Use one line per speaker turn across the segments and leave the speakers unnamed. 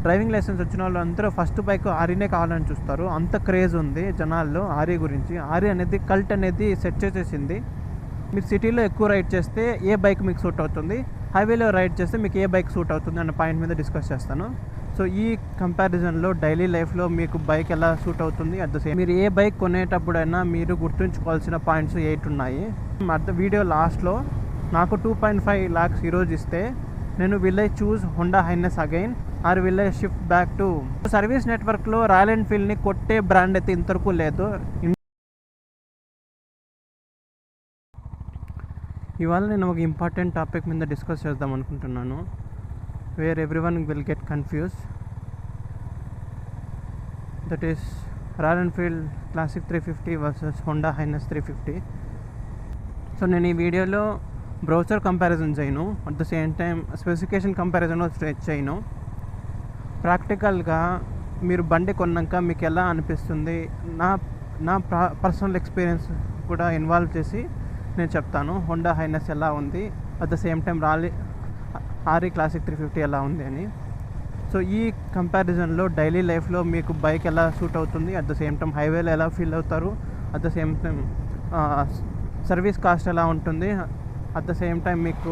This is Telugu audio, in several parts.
డ్రైవింగ్ లైసెన్స్ వచ్చిన వాళ్ళు అందరూ ఫస్ట్ బైక్ ఆరీనే కావాలని చూస్తారు. అంత క్రేజ్ ఉంది జనాల్లో ఆరీ గురించి. ఆరీ అనేది కల్ట్ అనేది సెట్ చేసేసింది. మీరు సిటీలో ఎక్కువ రైడ్ చేస్తే ఏ బైక్ మీకు సూట్ అవుతుంది, హైవేలో రైడ్ చేస్తే మీకు ఏ బైక్ సూట్ అవుతుంది అన్న పాయింట్ మీద డిస్కస్ చేస్తాను. సో ఈ కంపారిజన్లో డైలీ లైఫ్లో మీకు బైక్ ఎలా సూట్ అవుతుంది, అట్ ద సేమ్ మీరు ఏ బైక్ కొనేటప్పుడైనా మీరు గుర్తుంచుకోవాల్సిన పాయింట్స్ 8 ఉన్నాయి. వీడియో లాస్ట్లో నాకు 2.5 lakhs ఈరోజు ఇస్తే నేను will I choose Honda Highness again or will I shift back to service నెట్వర్క్లో రాయల్ ఎన్ఫీల్డ్ని కొట్టే బ్రాండ్ అయితే ఇంతవరకు లేదు. ఇవాళ నేను ఒక ఇంపార్టెంట్ టాపిక్ మీద డిస్కస్ చేద్దాం అనుకుంటున్నాను, where everyone will get confuse. That is Royal Enfield Classic 350 versus Honda Highness 350. So నేను ఈ వీడియోలో బ్రౌజర్ కంపారిజన్ చేయను, at the same time specification comparison చేయను. ప్రాక్టికల్గా మీరు బండి కొన్నాక మీకు ఎలా అనిపిస్తుంది, నా పర్సనల్ ఎక్స్పీరియన్స్ కూడా ఇన్వాల్వ్ చేసి నేను చెప్తాను హోండా హైనెస్ ఎలా ఉంది, at the same time ary Classic 350 ఎలా ఉంది అని. సో ఈ కంపారిజన్లో డైలీ లైఫ్లో మీకు బైక్ ఎలా సూట్ అవుతుంది, అట్ ద సేమ్ టైం హైవేలో ఎలా ఫీల్ అవుతారు, at the same time service cost ఎలా ఉంటుంది, అట్ ద సేమ్ టైం మీకు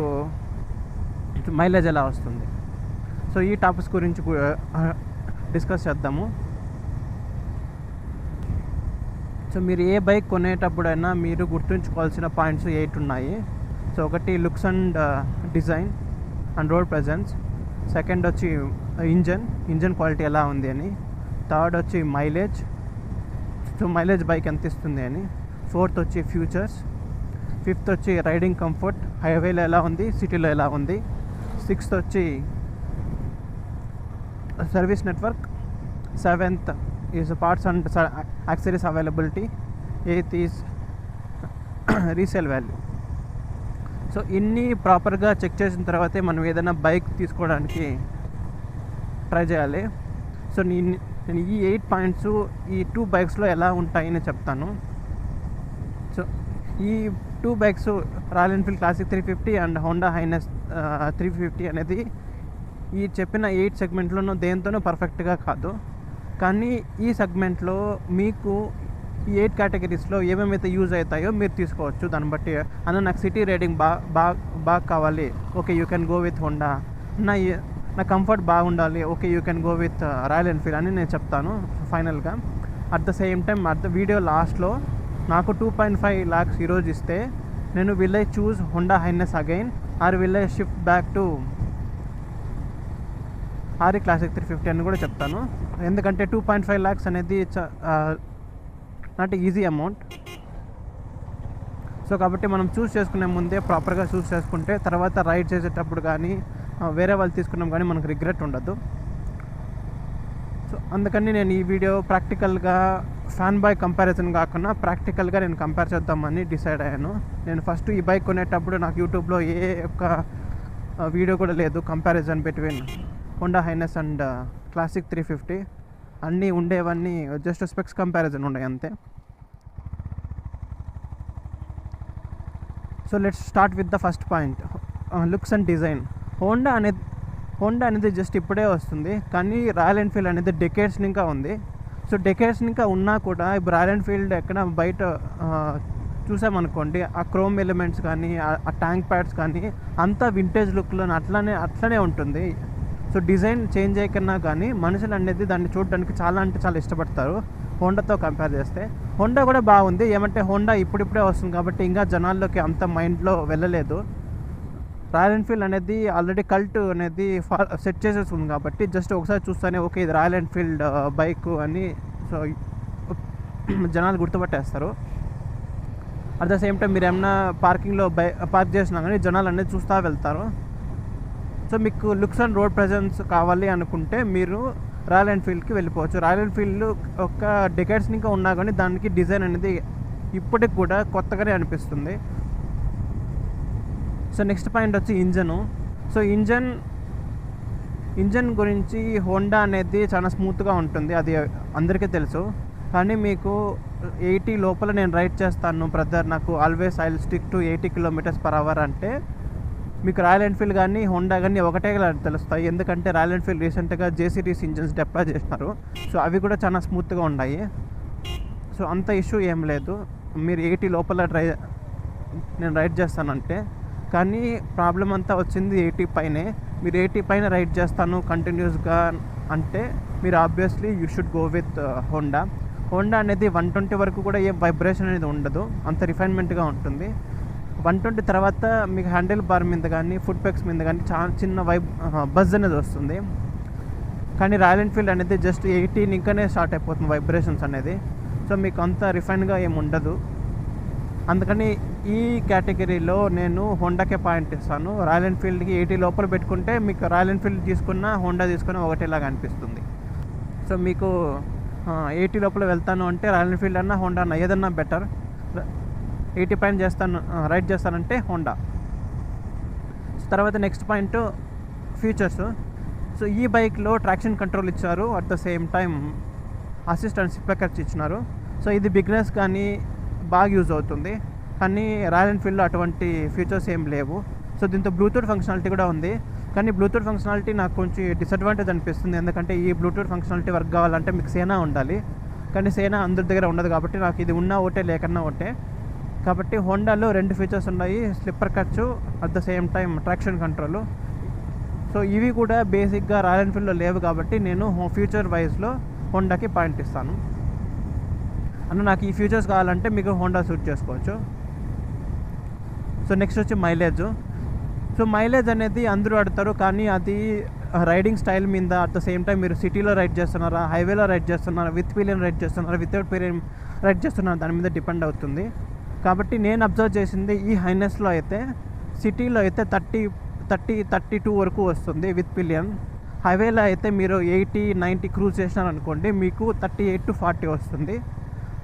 మైలేజ్ ఎలా వస్తుంది. సో ఈ టాపిక్స్ గురించి డిస్కస్ చేద్దాము. సో మీరు ఏ బైక్ కొనేటప్పుడైనా మీరు గుర్తుంచుకోవాల్సిన పాయింట్స్ 8 ఉన్నాయి. సో ఒకటి looks and design and road presence. Second వచ్చి ఇంజన్ క్వాలిటీ ఎలా ఉంది అని. థర్డ్ వచ్చి మైలేజ్, సో మైలేజ్ బైక్ ఎంత ఇస్తుంది అని. ఫోర్త్ వచ్చి ఫ్యూచర్స్. ఫిఫ్త్ వచ్చి రైడింగ్ కంఫర్ట్, హైవేలో ఎలా ఉంది, సిటీలో ఎలా ఉంది. సిక్స్త్ వచ్చి service network. Seventh is parts and accessories availability. Eighth is resale value. So ఇన్ని ప్రాపర్గా చెక్ చేసిన తర్వాతే మనం ఏదైనా బైక్ తీసుకోవడానికి ట్రై చేయాలి. సో నేను ఈ 8 పాయింట్స్ ఈ 2 బైక్స్లో ఎలా ఉంటాయని చెప్తాను. సో ఈ 2 bikes royal Enfield Classic 350 and Honda Highness 350 అనేది ఈ చెప్పిన 8 సెగ్మెంట్లోనూ దేంతోనూ పర్ఫెక్ట్గా కాదు, కానీ ఈ సెగ్మెంట్లో మీకు ఈ 8 కేటగిరీస్లో ఏమేమైతే యూజ్ అవుతాయో మీరు తీసుకోవచ్చు. దాన్ని బట్టి నాకు సిటీ రైడింగ్ బాగా కావాలి, okay you can go with Honda. నా కంఫర్ట్ బాగుండాలి, okay you can go with Royal Enfield అని నేను చెప్తాను ఫైనల్గా. At the same time video లాస్ట్లో నాకు 2.5 lakhs ఈరోజు ఇస్తే నేను will I choose Honda Highness again or will I shift back to RE Classic 350 అని కూడా చెప్తాను. ఎందుకంటే 2.5 lakhs అనేది నాట్ ఈజీ అమౌంట్. సో కాబట్టి మనం చూస్ చేసుకునే ముందే ప్రాపర్గా చూస్ చేసుకుంటే తర్వాత రైడ్ చేసేటప్పుడు కానీ వేరే వాళ్ళు తీసుకున్నాం కానీ మనకు రిగ్రెట్ ఉండదు. సో అందుకని నేను ఈ వీడియో ప్రాక్టికల్గా ఫ్యాన్ బాయ్ కంపారిజన్ కాకుండా ప్రాక్టికల్గా నేను కంపేర్ చేద్దామని డిసైడ్ అయ్యాను. నేను ఫస్ట్ ఈ బైక్ కొనేటప్పుడు నాకు యూట్యూబ్లో ఏ ఒక్క వీడియో కూడా లేదు comparison between Honda highness and classic 350. అన్నీ ఉండేవన్నీ జస్ట్ స్పెక్స్ కంపారిజన్ ఉన్నాయి అంతే. So let's start with the first point, looks and design. Honda అనేది జస్ట్ ఇప్పుడే వస్తుంది, కానీ రాయల్ ఎన్ఫీల్డ్ అనేది డెకేడ్స్ ఇంకా ఉంది. సో డెకేడ్స్ ఇంకా ఉన్నా కూడా ఇప్పుడు రాయల్ ఎన్ఫీల్డ్ ఎక్కడ బయట చూసామనుకోండి, ఆ క్రోమ్ ఎలిమెంట్స్ కానీ ఆ ట్యాంక్ ప్యాడ్స్ కానీ అంతా వింటేజ్ లుక్లో అట్లనే ఉంటుంది. సో డిజైన్ చేంజ్ అయ్యకన్నా కానీ మనుషులు అనేది దాన్ని చూడడానికి చాలా అంటే చాలా ఇష్టపడతారు హోండాతో కంపేర్ చేస్తే. హోండా కూడా బాగుంది, ఏమంటే హోండా ఇప్పుడిప్పుడే వస్తుంది కాబట్టి ఇంకా జనాల్లోకి అంత మైండ్లో వెళ్ళలేదు. రాయల్ ఎన్ఫీల్డ్ అనేది ఆల్రెడీ కల్ట్ అనేది సెట్ చేసేస్తుంది కాబట్టి జస్ట్ ఒకసారి చూస్తేనే ఓకే ఇది రాయల్ ఎన్ఫీల్డ్ బైక్ అని సో జనాలు గుర్తుపట్టేస్తారు. అట్ ద సేమ్ టైం మీరు ఏమన్నా పార్కింగ్లో పార్క్ చేసినా కానీ జనాలు అనేది చూస్తూ వెళ్తారు. సో మీకు లుక్స్ అండ్ రోడ్ ప్రెజెన్స్ కావాలి అనుకుంటే మీరు రాయల్ ఎన్ఫీల్డ్కి వెళ్ళిపోవచ్చు. రాయల్ ఎన్ఫీల్డ్ ఒక డెకేడ్స్ ఇంకా ఉన్నా కానీ దానికి డిజైన్ అనేది ఇప్పటికి కూడా కొత్తగానే అనిపిస్తుంది. సో నెక్స్ట్ పాయింట్ వచ్చి ఇంజను. సో ఇంజన్ గురించి హోండా అనేది చాలా స్మూత్గా ఉంటుంది, అది అందరికీ తెలుసు. కానీ మీకు 80 లోపల నేను రైడ్ చేస్తాను బ్రదర్, నాకు always I will stick to 80 km/h అంటే మీకు రాయల్ ఎన్ఫీల్డ్ కానీ హోండా కానీ ఒకటే తెలుస్తాయి, ఎందుకంటే రాయల్ ఎన్ఫీల్డ్ రీసెంట్గా జేసీటీస్ ఇంజిన్స్ డిప్లాయ్ చేసినారు. సో అవి కూడా చాలా స్మూత్గా ఉన్నాయి. సో అంత ఇష్యూ ఏం లేదు. మీరు 80 లోపల నేను రైడ్ చేస్తానంటే, కానీ ప్రాబ్లం అంతా వచ్చింది 80 పైనే. మీరు 80 పైన రైడ్ చేస్తాను కంటిన్యూస్గా అంటే మీరు obviously you should go with Honda. Honda అనేది 120 వరకు కూడా ఏం వైబ్రేషన్ అనేది ఉండదు, అంత రిఫైన్మెంట్గా ఉంటుంది. 120 తర్వాత మీకు హ్యాండిల్ బార్ మీద కానీ ఫుట్ పెక్స్ మీద కానీ చాలా చిన్న బజ్ అనేది వస్తుంది. కానీ రాయల్ ఎన్ఫీల్డ్ అనేది జస్ట్ 80 ఇంకానే స్టార్ట్ అయిపోతుంది వైబ్రేషన్స్ అనేది. సో మీకు అంత రిఫైన్గా ఏమి ఉండదు. అందుకని ఈ కేటగిరీలో నేను హోండాకే పాయింట్ ఇస్తాను. రాయల్ ఎన్ఫీల్డ్కి 80 లోపల పెట్టుకుంటే మీకు రాయల్ ఎన్ఫీల్డ్ తీసుకున్న హోండా తీసుకున్న ఒకటేలాగా అనిపిస్తుంది. సో మీకు 80 లోపల వెళ్తాను అంటే రాయల్ ఎన్ఫీల్డ్ అన్నా హోండా అన్నా ఏదన్నా బెటర్. 80 పైన రైడ్ చేస్తానంటే హోండా. తర్వాత నెక్స్ట్ పాయింట్ ఫీచర్స్. సో ఈ బైక్లో ట్రాక్షన్ కంట్రోల్ ఇచ్చారు, at the same time assist and speakers ఇచ్చినారు. సో ఇది బిగినర్స్ కానీ బాగా యూజ్ అవుతుంది. కానీ రాయల్ ఎన్ఫీల్డ్లో అటువంటి ఫీచర్స్ ఏం లేవు. సో దీంతో బ్లూటూత్ ఫంక్షనాలిటీ కూడా ఉంది, కానీ బ్లూటూత్ ఫంక్షనాలిటీ నాకు కొంచెం డిసడ్వాంటేజ్ అనిపిస్తుంది. ఎందుకంటే ఈ బ్లూటూత్ ఫంక్షనాలిటీ వర్క్ కావాలంటే మీకు సేనా ఉండాలి, కానీ సేనా అందరి దగ్గర ఉండదు. కాబట్టి నాకు ఇది ఉన్నా ఒకటే లేకన్నా ఒకటే. కాబట్టి హోండాలో 2 ఫీచర్స్ ఉన్నాయి, స్లిప్పర్ ఖర్చు at the same time traction control. So ఇవి కూడా బేసిక్గా రాయల్ ఎన్ఫీల్డ్లో లేవు కాబట్టి నేను ఫ్యూచర్ వైజ్లో హోండాకి పాయింట్ ఇస్తాను. అన్న నాకు ఈ ఫీచర్స్ కావాలంటే మీకు హోండా సూట్ చేసుకోవచ్చు. సో నెక్స్ట్ వచ్చి మైలేజ్. సో మైలేజ్ అనేది అందరూ అడుగుతారు, కానీ అది రైడింగ్ స్టైల్ మీద, అట్ ద సేమ్ టైం మీరు సిటీలో రైడ్ చేస్తున్నారా, హైవేలో రైడ్ చేస్తున్నారా, విత్ పిలియన్ రైడ్ చేస్తున్నారా, వితౌట్ పిలియన్ రైడ్ చేస్తున్నారా, దాని మీద డిపెండ్ అవుతుంది. కాబట్టి నేను అబ్జర్వ్ చేసింది ఈ హైనెస్లో అయితే సిటీలో అయితే 30-32 వరకు వస్తుంది విత్ పిలియన్. హైవేలో అయితే మీరు 80-90 క్రూజ్ చేసినారనుకోండి మీకు 38-40 వస్తుంది.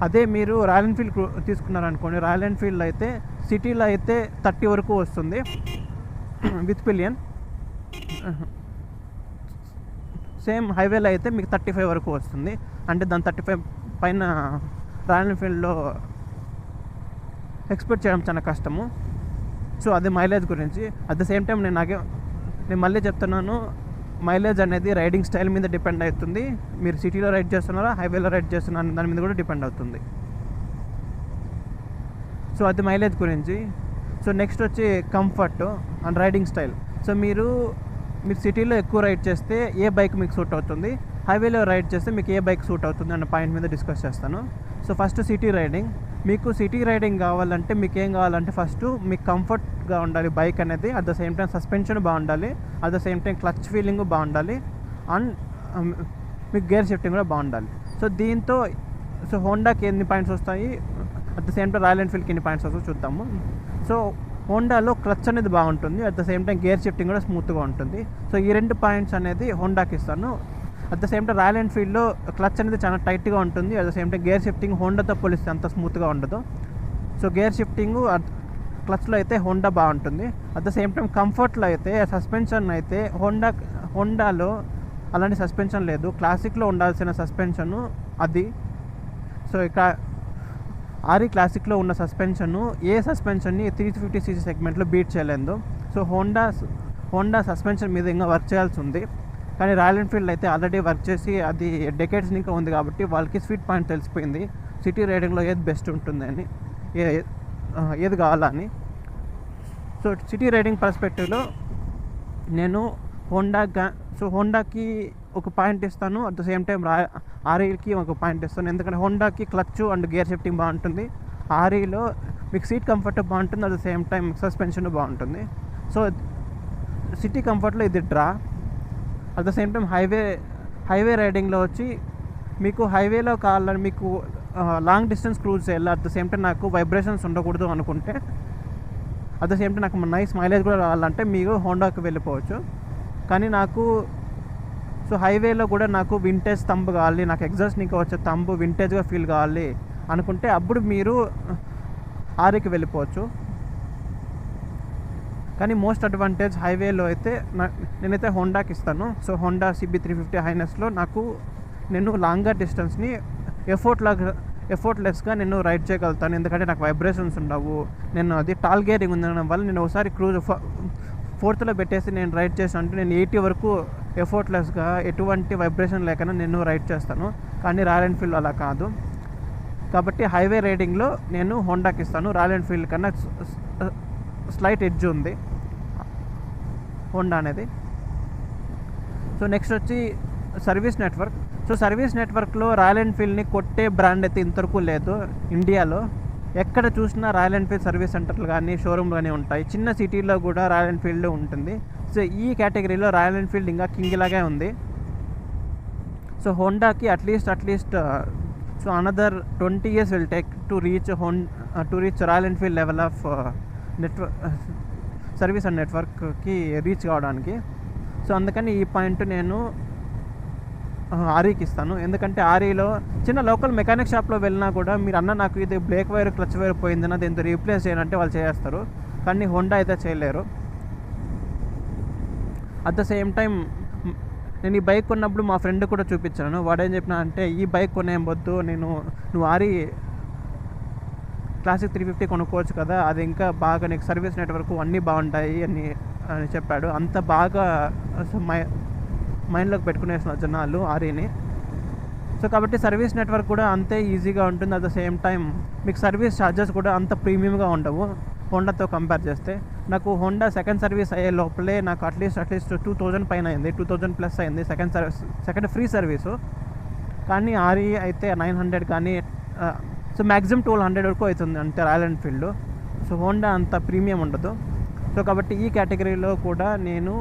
అదే మీరు రాయల్ ఎన్ఫీల్డ్ తీసుకున్నారనుకోండి, రాయల్ ఎన్ఫీల్డ్లో అయితే సిటీలో అయితే 30 వరకు వస్తుంది విత్ పిలియన్. సేమ్ హైవేలో అయితే మీకు 35 వరకు వస్తుంది. అంటే దాని 35 పైన రాయల్ ఎన్ఫీల్డ్లో ఎక్స్పెక్ట్ చేయడం చాలా కష్టము. సో అది మైలేజ్ గురించి. అట్ ద సేమ్ టైం నేను మళ్ళీ చెప్తున్నాను, మైలేజ్ అనేది రైడింగ్ స్టైల్ మీద డిపెండ్ అవుతుంది. మీరు సిటీలో రైడ్ చేస్తున్నారా, హైవేలో రైడ్ చేస్తున్నారా దాని మీద కూడా డిపెండ్ అవుతుంది. సో అది మైలేజ్ గురించి. సో నెక్స్ట్ వచ్చి comfort and riding style. So మీరు సిటీలో ఎక్కువ రైడ్ చేస్తే ఏ బైక్ మీకు సూట్ అవుతుంది, హైవేలో రైడ్ చేస్తే మీకు ఏ బైక్ సూట్ అవుతుంది అన్న పాయింట్ మీద డిస్కస్ చేస్తాను. So first city riding. మీకు సిటీ రైడింగ్ కావాలంటే మీకు ఏం కావాలంటే ఫస్ట్ మీకు కంఫర్ట్గా ఉండాలి బైక్ అనేది, at the same time suspension బాగుండాలి, at the same time clutch feeling బాగుండాలి, అండ్ మీకు గేర్ షిఫ్టింగ్ కూడా బాగుండాలి. సో హోండాకి ఎన్ని పాయింట్స్ వస్తాయి, at the same time royal ఎన్ఫీల్డ్కి ఎన్ని పాయింట్స్ వస్తాయో చూద్దాము. సో హోండాలో క్లచ్ అనేది బాగుంటుంది, at the same time gear shifting కూడా స్మూత్గా ఉంటుంది. సో ఈ 2 పాయింట్స్ అనేది హోండాకి ఇస్తాను. At the same time royal ఎన్ఫీల్డ్లో క్లచ్ అనేది చాలా టైట్గా ఉంటుంది, at the same time gear shifting హోండాతో పోలిస్తే అంత స్మూత్గా ఉండదు. సో గేర్ షిఫ్టింగ్ క్లచ్లో అయితే హోండా బాగుంటుంది. అట్ ద సేమ్ టైం కంఫర్ట్లో అయితే సస్పెన్షన్ అయితే హోండాలో అలాంటి సస్పెన్షన్ లేదు, క్లాసిక్లో ఉండాల్సిన సస్పెన్షను అది. సో ఇక ఆర్ఈ క్లాసిక్లో ఉన్న సస్పెన్షను ఏ సస్పెన్షన్ని 350cc సెగ్మెంట్లో బీట్ చేయలేదు. సో హోండా సస్పెన్షన్ మీద ఇంకా వర్క్ చేయాల్సి ఉంది. కానీ రాయల్ ఎన్ఫీల్డ్ అయితే ఆల్రెడీ వర్క్ చేసి అది డెకేడ్స్ ఇంకా ఉంది కాబట్టి వాళ్ళకి స్వీట్ పాయింట్ తెలిసిపోయింది సిటీ రైడింగ్లో ఏది బెస్ట్ ఉంటుందని, ఏది కావాలని. సో సిటీ రైడింగ్ పర్స్పెక్టివ్లో నేను హోండాకి ఒక పాయింట్ ఇస్తాను, అట్ ద సేమ్ టైం ఆర్ఈకి ఒక పాయింట్ ఇస్తాను. ఎందుకంటే హోండాకి క్లచ్ అండ్ గేర్ షిఫ్టింగ్ బాగుంటుంది, ఆర్ఈలో మీకు సీట్ కంఫర్ట్ బాగుంటుంది, at the same time suspension బాగుంటుంది. సో సిటీ కంఫర్ట్లో ఇది draw. At the same time highway రైడింగ్లో వచ్చి మీకు హైవేలో కావాలని మీకు లాంగ్ డిస్టెన్స్ క్రూజ్ చేయాలి, అట్ ద సేమ్ టైం నాకు వైబ్రేషన్స్ ఉండకూడదు అనుకుంటే, అట్ ద సేమ్ టైం నాకు నైస్ మైలేజ్ కూడా రావాలంటే మీరు హోండాకి వెళ్ళిపోవచ్చు. కానీ సో హైవేలో కూడా నాకు వింటేజ్ తంబు కావాలి, నాకు ఎగ్జాస్ట్ ఇంకా వచ్చే తంబు వింటేజ్గా ఫీల్ కావాలి అనుకుంటే అప్పుడు మీరు ఆర్ఈకి వెళ్ళిపోవచ్చు. కానీ మోస్ట్ అడ్వాంటేజ్ హైవేలో అయితే నేనైతే హోండాకి ఇస్తాను. సో హోండా CB350 హైనెస్లో నేను లాంగర్ డిస్టెన్స్ని ఎఫర్ట్లెస్గా నేను రైడ్ చేయగలుగుతాను, ఎందుకంటే నాకు వైబ్రేషన్స్ ఉండవు. నేను అది టాల్ గేరింగ్ ఉండడం వల్ల నేను ఒకసారి 4th పెట్టేసి నేను రైడ్ చేసాను అంటే నేను 80 వరకు ఎఫర్ట్లెస్గా ఎటువంటి వైబ్రేషన్ లేకుండా నేను రైడ్ చేస్తాను. కానీ రాయల్ ఎన్ఫీల్డ్ అలా కాదు. కాబట్టి హైవే రైడింగ్లో నేను హోండాకి ఇస్తాను. రాయల్ ఎన్ఫీల్డ్ కన్నా స్లైట్ ఎడ్జ్ ఉంది హోండా అనేది. సో నెక్స్ట్ వచ్చి సర్వీస్ నెట్వర్క్. సో సర్వీస్ నెట్వర్క్లో రాయల్ ఎన్ఫీల్డ్ని కొట్టే బ్రాండ్ అయితే ఇంతవరకు లేదు ఇండియాలో. ఎక్కడ చూసినా రాయల్ ఎన్ఫీల్డ్ సర్వీస్ సెంటర్లు కానీ షోరూమ్లు కానీ ఉంటాయి. చిన్న సిటీలో కూడా రాయల్ ఎన్ఫీల్డ్ ఉంటుంది. సో ఈ కేటగిరీలో రాయల్ ఎన్ఫీల్డ్ ఇంకా కింగ్ లాగే ఉంది. సో హోండాకి at least so another 20 years will take to reach royal Enfield level of network service and నెట్వర్క్కి రీచ్ కావడానికి. సో అందుకని ఈ పాయింట్ నేను ఆర్ఈకి ఇస్తాను. ఎందుకంటే ఆర్ఈలో చిన్న లోకల్ మెకానిక్ షాప్లో వెళ్ళినా కూడా మీరు అన్న నాకు ఇది బ్రేక్ వైర్ క్లచ్ వైర్ పోయిందన్న దీంతో రీప్లేస్ చేయాలంటే వాళ్ళు చేస్తారు. కానీ హోండా అయితే చేయలేరు. అట్ ద సేమ్ టైం నేను ఈ బైక్ కొన్నప్పుడు మా ఫ్రెండ్ కూడా చూపించాను. వాడేం చెప్పినా అంటే ఈ బైక్ కొనేం వద్దు, నువ్వు ఆర్ఈ క్లాసిక్ 350 కొనుక్కోవచ్చు కదా, అది ఇంకా బాగా నీకు సర్వీస్ నెట్వర్క్ అన్నీ బాగుంటాయి అని చెప్పాడు. అంత బాగా మైండ్లోకి పెట్టుకునేసిన జనాలు ఆర్ఈని. సో కాబట్టి సర్వీస్ నెట్వర్క్ కూడా అంతే ఈజీగా ఉంటుంది. అట్ ద సేమ్ టైం మీకు సర్వీస్ ఛార్జెస్ కూడా అంత ప్రీమియంగా ఉండవు హోండాతో కంపేర్ చేస్తే. నాకు హోండా సెకండ్ సర్వీస్ అయ్యే లోపలే నాకు అట్లీస్ట్ 2000 పైన అయింది, 2000+ అయింది సెకండ్ ఫ్రీ సర్వీసు. కానీ ఆర్ఈ అయితే 900 కానీ సో మ్యాక్సిమం 1200 వరకు అవుతుంది అంతే రాయల్ ఎన్ఫీల్డ్. సో హోండా అంత ప్రీమియం ఉండదు. సో కాబట్టి ఈ కేటగిరీలో కూడా నేను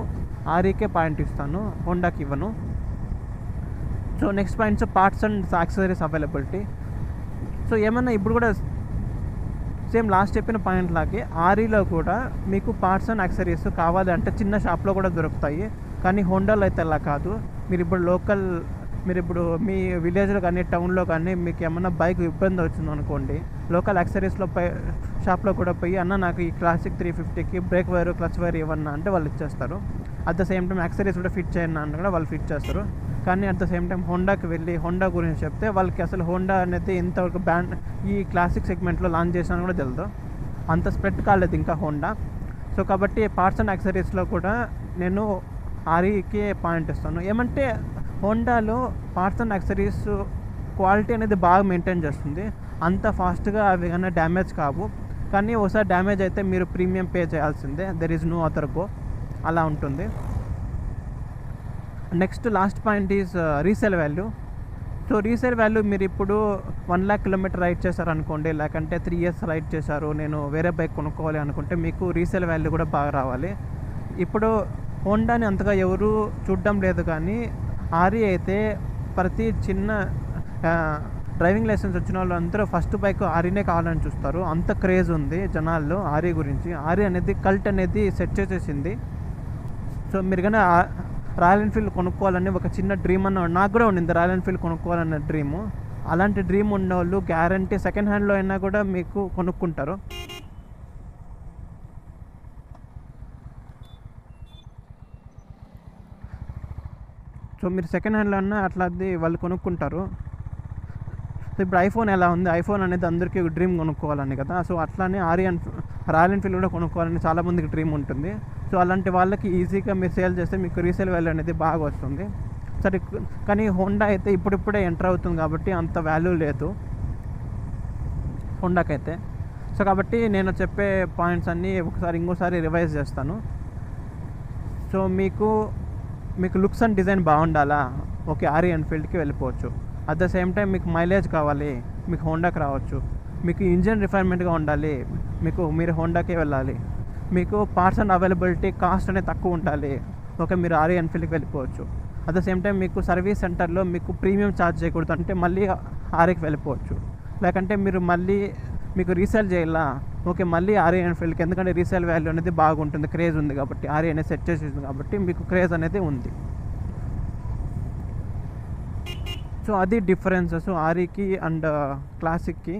ఆర్ఈకే పాయింట్ ఇస్తాను, హోండాకి ఇవ్వను. So next points parts and accessories availability. So ఏమన్నా ఇప్పుడు కూడా సేమ్ లాస్ట్ చెప్పిన పాయింట్ లాగే ఆర్ఈలో కూడా మీకు పార్ట్స్ అండ్ యాక్సెసరీస్ కావాలి అంటే చిన్న షాప్లో కూడా దొరుకుతాయి. కానీ హోండాలో అయితే అలా కాదు. మీరు ఇప్పుడు మీ విలేజ్లో కానీ టౌన్లో కానీ మీకు ఏమన్నా బైక్ ఇబ్బంది వచ్చింది అనుకోండి, లోకల్ యాక్సెసరీస్లో షాప్లో కూడా పోయి అన్న నాకు ఈ క్లాసిక్ 350కి బ్రేక్ వైర్ క్లచ్ వైర్ ఇవ్వన్నా అంటే వాళ్ళు ఇచ్చేస్తారు. At the same time accessories కూడా ఫిట్ చేయన్నా అంటే కూడా వాళ్ళు ఫిట్ చేస్తారు. కానీ అట్ ద సేమ్ టైం హోండాకి వెళ్ళి హోండా గురించి చెప్తే వాళ్ళకి అసలు హోండా అనేది ఇంతవరకు ఈ క్లాసిక్ సెగ్మెంట్లో లాంచ్ చేసినా కూడా తెలియదు, అంత స్ప్రెడ్ కాలేదు ఇంకా హోండా. సో కాబట్టి పార్ట్స్ అండ్ యాక్సెసరీస్లో కూడా నేను ఆర్ఈకి పాయింట్ ఇస్తాను. ఏమంటే హోండాలో పార్ట్స్ అండ్ యాక్సెసరీస్ క్వాలిటీ అనేది బాగా మెయింటైన్ చేస్తుంది. అంత ఫాస్ట్గా అవి కానీ డ్యామేజ్ కావు. కానీ ఒకసారి డ్యామేజ్ అయితే మీరు ప్రీమియం పే చేయాల్సిందే, there is no other go, అలా ఉంటుంది. Next last point is resale value. So resale value మీరు ఇప్పుడు 1 lakh kilometer రైడ్ చేశారనుకోండి, లేకంటే 3 years రైడ్ చేశారు, నేను వేరే బైక్ కొనుక్కోవాలి అనుకుంటే మీకు రీసేల్ వాల్యూ కూడా బాగా రావాలి. ఇప్పుడు హోండాని అంతగా ఎవరు చూడడం లేదు, కానీ ఆర్ఈ అయితే ప్రతి చిన్న డ్రైవింగ్ లైసెన్స్ వచ్చిన వాళ్ళు అందరూ ఫస్ట్ బైక్ ఆర్ఈనే కావాలని చూస్తారు. అంత క్రేజ్ ఉంది జనాల్లో ఆర్ఈ గురించి. ఆర్ఈ అనేది కల్ట్ అనేది సెట్ చేసేసింది. సో మీరు కానీ రాయల్ ఎన్ఫీల్డ్ కొనుక్కోవాలని ఒక చిన్న డ్రీమ్ నాకు కూడా ఉండింది, రాయల్ ఎన్ఫీల్డ్ కొనుక్కోవాలన్న డ్రీము. అలాంటి డ్రీమ్ ఉన్న వాళ్ళు గ్యారంటీ సెకండ్ హ్యాండ్లో అయినా కూడా మీకు కొనుక్కుంటారు. సో మీరు సెకండ్ హ్యాండ్లో అన్నా అట్లాది వాళ్ళు కొనుక్కుంటారు. సో ఇప్పుడు ఐఫోన్ ఎలా ఉంది, ఐఫోన్ అనేది అందరికీ డ్రీమ్ కొనుక్కోవాలని కదా. సో అట్లానే రాయల్ ఎన్ఫీల్డ్ కూడా కొనుక్కోవాలని చాలామందికి డ్రీమ్ ఉంటుంది. సో అలాంటి వాళ్ళకి ఈజీగా మీరు సేల్ చేస్తే మీకు రీసేల్ వాల్యూ అనేది బాగా వస్తుంది. సరే, కానీ హోండా అయితే ఇప్పుడిప్పుడే ఎంటర్ అవుతుంది కాబట్టి అంత వాల్యూ లేదు హోండాకైతే. సో కాబట్టి నేను చెప్పే పాయింట్స్ అన్నీ ఇంకోసారి రివైజ్ చేస్తాను. సో మీకు లుక్స్ అండ్ డిజైన్ బాగుండాలా, ఓకే ఆర్ఈ ఎన్ఫీల్డ్కి వెళ్ళిపోవచ్చు. అట్ ద సేమ్ టైం మీకు మైలేజ్ కావాలి, మీకు హోండాకి రావచ్చు. మీకు ఇంజిన్ రిఫైన్మెంట్గా ఉండాలి, మీరు హోండాకే వెళ్ళాలి. మీకు పార్ట్స్ అండ్ అవైలబిలిటీ కాస్ట్ అనేది తక్కువ ఉండాలి, ఓకే మీరు ఆర్ఈ ఎన్ఫీల్డ్కి వెళ్ళిపోవచ్చు. అట్ ద సేమ్ టైం మీకు సర్వీస్ సెంటర్లో మీకు ప్రీమియం ఛార్జ్ చేయకూడదు అంటే మళ్ళీ ఆర్ఈకి వెళ్ళిపోవచ్చు. లేకంటే మీకు రీసేల్ చేయాలా, ఓకే మళ్ళీ ఆర్ఈ ఎన్ఫీల్డ్కి, ఎందుకంటే రీసేల్ వాల్యూ అనేది బాగుంటుంది, క్రేజ్ ఉంది కాబట్టి, ఆర్ఈ అనేది సెట్ చేసేది కాబట్టి మీకు క్రేజ్ అనేది ఉంది. సో అది డిఫరెన్సెస్ ఆర్ఈకి అండ్ క్లాసిక్కి.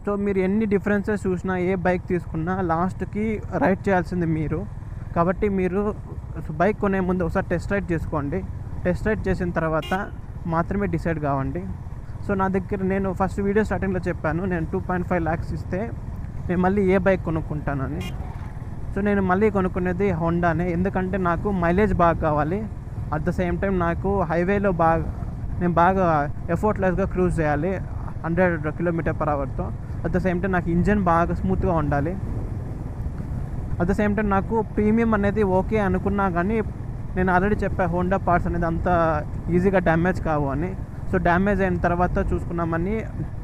సో మీరు ఎన్ని డిఫరెన్సెస్ చూసినా, ఏ బైక్ తీసుకున్నా లాస్ట్కి రైడ్ చేయాల్సింది మీరు. కాబట్టి మీరు బైక్ కొనే ముందు ఒకసారి టెస్ట్ రైడ్ చేసుకోండి. టెస్ట్ రైడ్ చేసిన తర్వాత మాత్రమే డిసైడ్ కావండి. సో నా దగ్గర నేను ఫస్ట్ వీడియో స్టార్టింగ్లో చెప్పాను, నేను 2.5 lakhs ఇస్తే నేను మళ్ళీ ఏ బైక్ కొనుక్కుంటానని. సో నేను మళ్ళీ కొనుక్కునేది హోండానే, ఎందుకంటే నాకు మైలేజ్ బాగా కావాలి. అట్ ద సేమ్ టైం నాకు హైవేలో నేను బాగా ఎఫర్ట్లెస్గా క్రూజ్ చేయాలి 100 km/hతో. అట్ ద సేమ్ టైం నాకు ఇంజన్ బాగా స్మూత్గా ఉండాలి. అట్ ద సేమ్ టైం నాకు ప్రీమియం అనేది ఓకే అనుకున్నా కానీ నేను ఆల్రెడీ చెప్పా హోండా పార్ట్స్ అనేది అంత ఈజీగా డ్యామేజ్ కావు అని. సో డ్యామేజ్ అయిన తర్వాత చూసుకున్నామని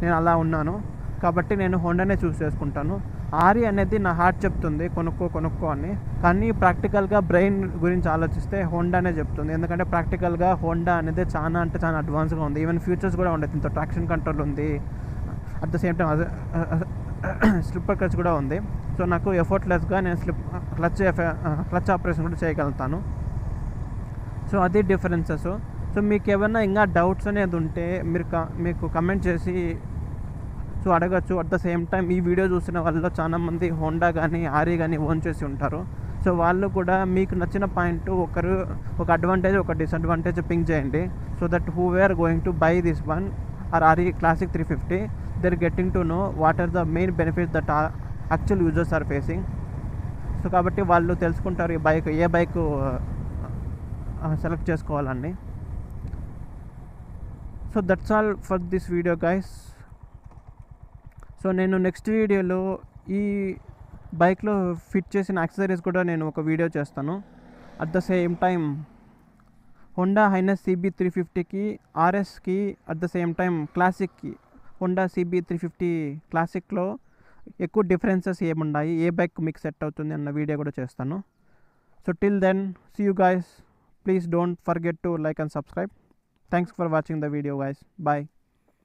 నేను అలా ఉన్నాను, కాబట్టి నేను హోండానే చూస్ చేసుకుంటాను. ఆరి అనేది నా హార్ట్ చెప్తుంది కొనుక్కో అని, కానీ ప్రాక్టికల్గా బ్రెయిన్ గురించి ఆలోచిస్తే హోండానే చెప్తుంది. ఎందుకంటే ప్రాక్టికల్గా హోండా అనేది చాలా అంటే చాలా అడ్వాన్స్గా ఉంది. ఈవెన్ ఫ్యూచర్స్ కూడా ఉంది, దీంతో ట్రాక్షన్ కంట్రోల్ ఉంది, at the same time slipper clutch కూడా ఉంది. సో నాకు ఎఫర్ట్లెస్గా నేను క్లచ్ ఆపరేషన్ కూడా చేయగలుగుతాను. సో అది డిఫరెన్సెస్. సో మీకు ఏమైనా ఇంకా డౌట్స్ అనేది ఉంటే మీకు కమెంట్ చేసి సో అడగచ్చు. అట్ ద సేమ్ టైం ఈ వీడియో చూసిన వాళ్ళలో చాలామంది హోండా కానీ ఆరి కానీ ఓన్ చేసి ఉంటారు. సో వాళ్ళు కూడా మీకు నచ్చిన పాయింట్ ఒక అడ్వాంటేజ్ ఒక డిసడ్వాంటేజ్ పింక్ చేయండి. So that who are going to buy this one or R E classic 350 they are getting to know what are the main benefits that actual users are facing. So కాబట్టి వాళ్ళు తెలుసుకుంటారు ఏ బైక్ సెలెక్ట్ చేసుకోవాలండి. So that's all for this video guys. So నేను నెక్స్ట్ వీడియోలో ఈ బైక్లో ఫిట్ చేసిన యాక్సెసరీస్ కూడా నేను ఒక వీడియో చేస్తాను. At the same time Honda Hness CB350కి RSకి అట్ ద సేమ్ టైం క్లాసిక్కి హోండా CB350 క్లాసిక్లో ఎక్కువ డిఫరెన్సెస్ ఏమున్నాయి, ఏ బైక్ మీకు సెట్ అవుతుంది అన్న వీడియో కూడా చేస్తాను. So till then see you guys. Please don't forget to like and subscribe. Thanks for watching the video guys. Bye.